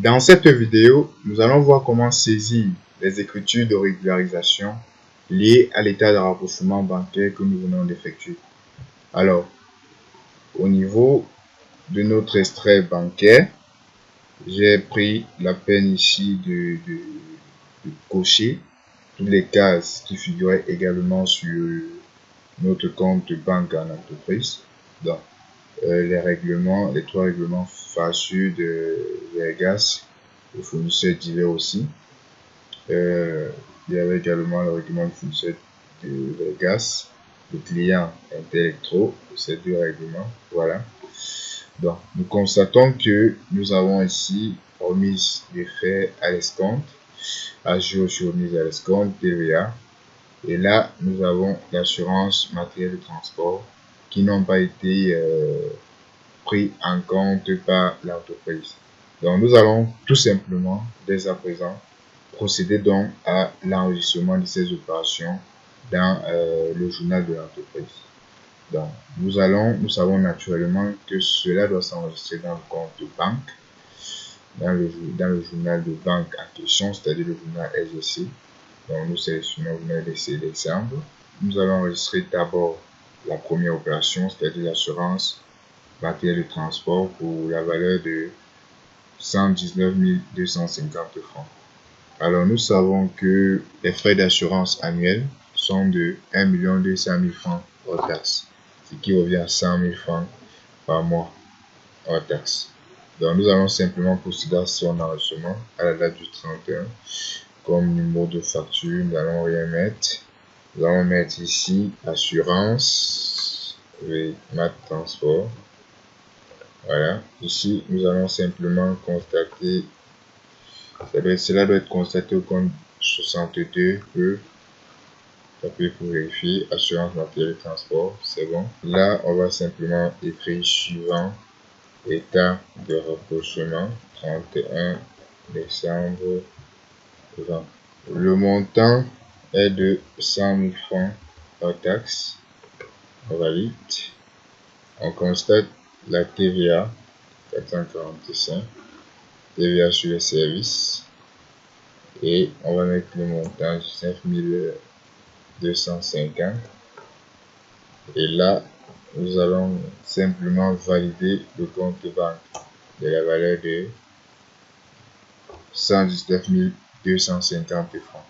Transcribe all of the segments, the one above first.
Dans cette vidéo, nous allons voir comment saisir les écritures de régularisation liées à l'état de rapprochement bancaire que nous venons d'effectuer. Alors, au niveau de notre extrait bancaire, j'ai pris la peine ici de cocher toutes les cases qui figuraient également sur notre compte banque en entreprise. Donc, les trois règlements facieux de Vegas, le fournisseur divers aussi. Il y avait également le règlement du fournisseur de Vegas, le client Intelectro, ces deux règlements. Voilà. Donc, nous constatons que nous avons ici remise des faits à l'escompte, ajout sur remise à l'escompte, TVA. Et là, nous avons l'assurance matériel de transport qui n'ont pas été pris en compte par l'entreprise. Donc, nous allons tout simplement, dès à présent, procéder donc à l'enregistrement de ces opérations dans le journal de l'entreprise. Donc, nous savons naturellement que cela doit s'enregistrer dans le compte de banque, dans le journal de banque en question, c'est-à-dire le journal SGC. Donc, nous sélectionnons le journal de décembre. Nous allons enregistrer d'abord la première opération, c'est-à-dire l'assurance matériel de transport pour la valeur de 119 250 francs. Alors, nous savons que les frais d'assurance annuels sont de 1 200 000 francs hors taxe, ce qui revient à 100 000 francs par mois hors taxe. Donc, nous allons simplement procéder à son enregistrement à la date du 31. Comme numéro de facture, nous allons rien mettre. Nous allons mettre ici assurance et mat transport. Voilà. Ici, nous allons simplement constater, cela doit être constaté au compte 62 que taper pour vérifier assurance matériel de transport, c'est bon. Là, on va simplement écrire suivant état de rapprochement 31 décembre 20. Le montant est de 100 000 francs hors taxe. On valide. On constate la TVA 445, TVA sur les services, et on va mettre le montant 19 250. Et là, nous allons simplement valider le compte de banque de la valeur de 119 250 francs.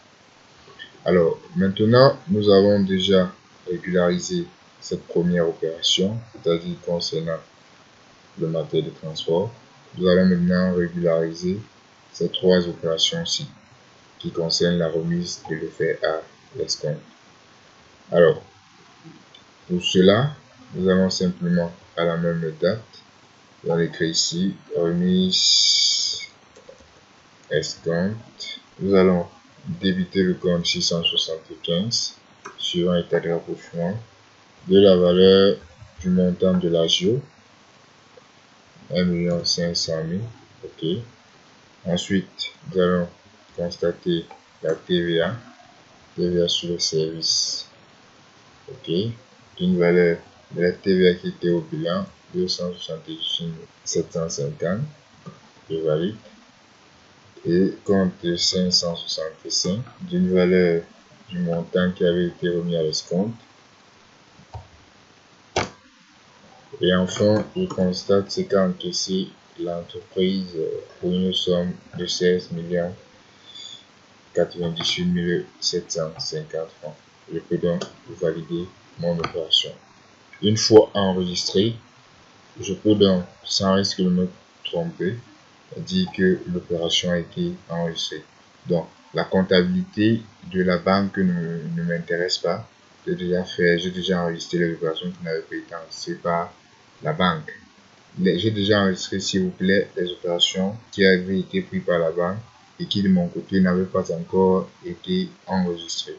Alors, maintenant, nous avons déjà régularisé cette première opération, c'est-à-dire concernant le matériel de transport. Nous allons maintenant régulariser ces trois opérations-ci qui concernent la remise de l'effet à l'escompte. Alors, pour cela, nous allons simplement à la même date, on va écrire ici remise escompte. Nous allons débiter le compte 675 suivant état de rapprochement de la valeur du montant de l'agio 1 500 000. Ok. Ensuite, nous allons constater la TVA sur le service. Ok. Une valeur de la TVA qui était au bilan 278 750. Je valide. Et compte 565 d'une valeur du montant qui avait été remis à l'escompte. Et enfin, je constate ce qu'a encaissé l'entreprise pour une somme de 16 98 750 francs. Je peux donc valider mon opération. Une fois enregistré, je peux donc, sans risque de me tromper, dire que l'opération a été enregistrée. Donc, la comptabilité de la banque ne m'intéresse pas. J'ai déjà enregistré les opérations qui n'avaient pas été enregistrées par la banque. J'ai déjà enregistré, s'il vous plaît, les opérations qui avaient été prises par la banque et qui, de mon côté, n'avaient pas encore été enregistrées.